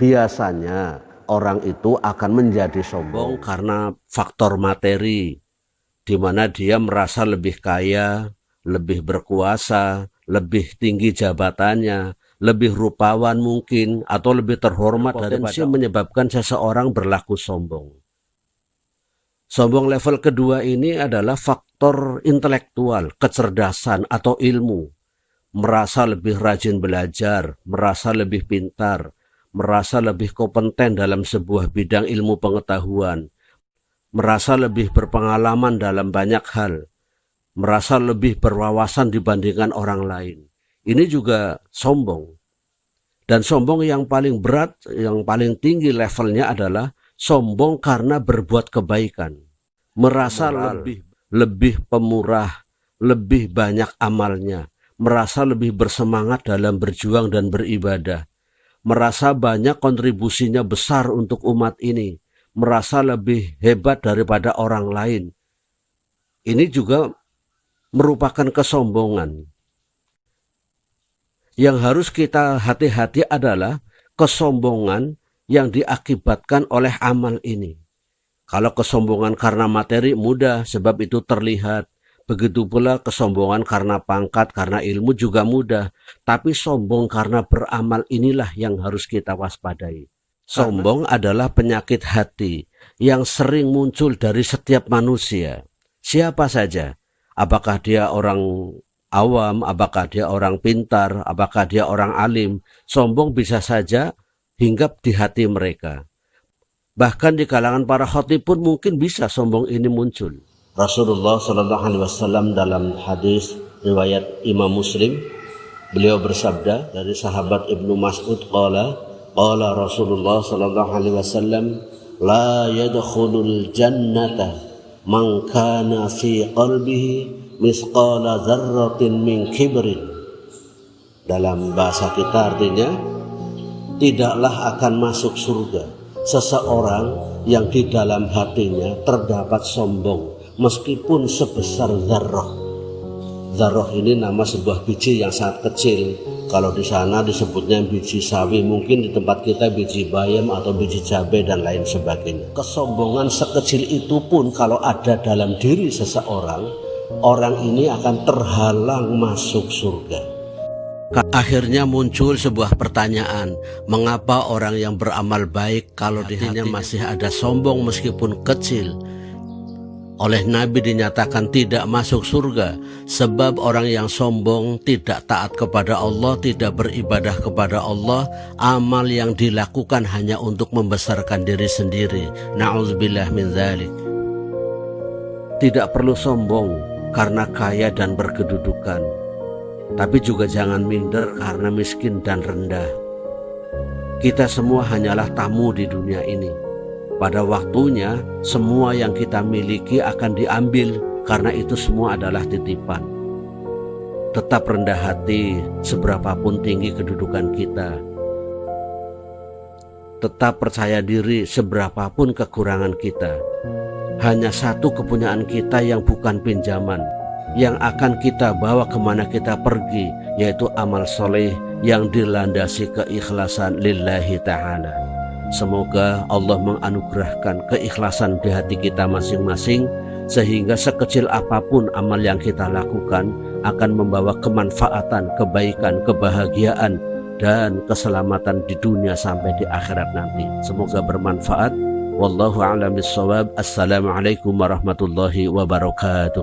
Biasanya orang itu akan menjadi sombong karena faktor materi, di mana dia merasa lebih kaya, lebih berkuasa, lebih tinggi jabatannya, lebih rupawan mungkin, atau lebih terhormat daripada menyebabkan seseorang berlaku sombong. Sombong level kedua ini adalah faktor intelektual, kecerdasan atau ilmu. Merasa lebih rajin belajar, merasa lebih pintar, merasa lebih kompeten dalam sebuah bidang ilmu pengetahuan, merasa lebih berpengalaman dalam banyak hal, merasa lebih berwawasan dibandingkan orang lain. Ini juga sombong. Dan sombong yang paling berat, yang paling tinggi levelnya adalah sombong karena berbuat kebaikan. Merasa lebih pemurah, lebih banyak amalnya, merasa lebih bersemangat dalam berjuang dan beribadah, merasa banyak kontribusinya besar untuk umat ini, merasa lebih hebat daripada orang lain. Ini juga merupakan kesombongan. Yang harus kita hati-hati adalah kesombongan yang diakibatkan oleh amal ini. Kalau kesombongan karena materi mudah, sebab itu terlihat. Begitu pula kesombongan karena pangkat, karena ilmu juga mudah. Tapi sombong karena beramal inilah yang harus kita waspadai. Sombong adalah penyakit hati yang sering muncul dari setiap manusia. Siapa saja, apakah dia orang awam, apakah dia orang pintar, apakah dia orang alim, sombong bisa saja hinggap di hati mereka. Bahkan di kalangan para khatib pun mungkin bisa sombong ini muncul. Rasulullah SAW dalam hadis riwayat Imam Muslim, beliau bersabda dari sahabat Ibnu Mas'ud, qala Rasulullah SAW, la yadkhulul jannata man kana fi qalbihi misqala dzarratin min kibrin. Dalam bahasa kita artinya, tidaklah akan masuk surga seseorang yang di dalam hatinya terdapat sombong meskipun sebesar dzarrah. Dzarrah ini nama sebuah biji yang sangat kecil. Kalau di sana disebutnya biji sawi, mungkin di tempat kita biji bayam atau biji cabai dan lain sebagainya. Kesombongan sekecil itu pun kalau ada dalam diri seseorang, orang ini akan terhalang masuk surga. Akhirnya muncul sebuah pertanyaan, mengapa orang yang beramal baik kalau di hatinya masih ada sombong meskipun kecil? Oleh Nabi dinyatakan tidak masuk surga, sebab orang yang sombong tidak taat kepada Allah, tidak beribadah kepada Allah, amal yang dilakukan hanya untuk membesarkan diri sendiri. Na'udzubillah min dzalik. Tidak perlu sombong karena kaya dan berkedudukan, tapi juga jangan minder karena miskin dan rendah. Kita semua hanyalah tamu di dunia ini. Pada waktunya, semua yang kita miliki akan diambil, karena itu semua adalah titipan. Tetap rendah hati seberapapun tinggi kedudukan kita. Tetap percaya diri seberapapun kekurangan kita. Hanya satu kepunyaan kita yang bukan pinjaman, yang akan kita bawa kemana kita pergi, yaitu amal soleh yang dilandasi keikhlasan lillahi ta'ala. Semoga Allah menganugerahkan keikhlasan di hati kita masing-masing, sehingga sekecil apapun amal yang kita lakukan akan membawa kemanfaatan, kebaikan, kebahagiaan, dan keselamatan di dunia sampai di akhirat nanti. Semoga bermanfaat. Wallahu a'lam bishawab. Assalamualaikum warahmatullahi wabarakatuh.